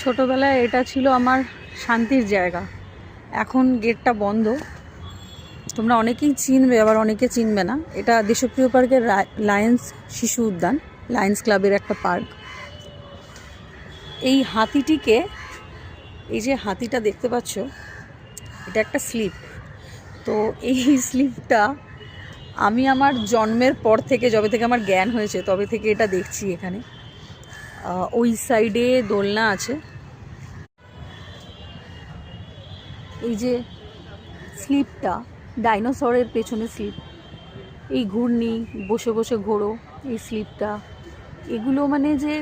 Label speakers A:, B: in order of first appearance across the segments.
A: ছোটোবেলায় এটা ছিল আমার শান্তির জায়গা। এখন গেটটা বন্ধ। তোমরা অনেকেই চিনবে, আবার অনেকে চিনবে না। এটা দেশপ্রিয় পার্কের লায়ন্স শিশু উদ্যান, লায়ন্স ক্লাবের একটা পার্ক। এই হাতিটিকে, এই যে হাতিটা দেখতে পাচ্ছ, এটা একটা স্লিপ। তো এই স্লিপটা আমি আমার জন্মের পর থেকে, যবে থেকে আমার জ্ঞান হয়েছে তবে থেকে এটা দেখছি এখানে। ওই সাইডে দোলনা আছে। এই যে স্লিপটা, ডাইনোসরের পেছনে স্লিপ, এই ঘূর্ণি, বসে বসে ঘোরো, এই স্লিপটা, এগুলো মানে যে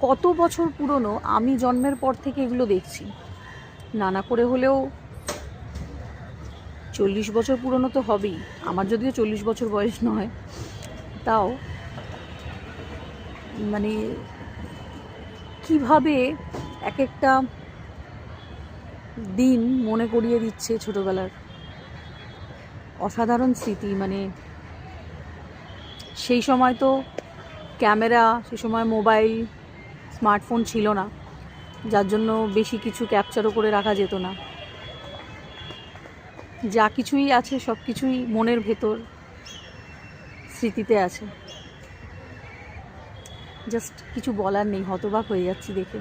A: কত বছর পুরনো, আমি জন্মের পর থেকে এগুলো দেখছি। নানা করে হলেও 40 বছর পুরনো তো হবেই। আমার যদিও 40 বছর বয়স নয়, তাও মানে কিভাবে এক একটা দিন মনে করিয়ে দিচ্ছে ছোটোবেলার। অসাধারণ স্মৃতি। মানে সেই সময় তো ক্যামেরা, সেই সময় মোবাইল, স্মার্টফোন ছিল না, যার জন্য বেশি কিছু ক্যাপচারও করে রাখা যেত না। যা কিছুই আছে সব কিছুই মনের ভেতর স্মৃতিতে আছে। জাস্ট কিছু বলার নেই, হতবাক হয়ে যাচ্ছি দেখে।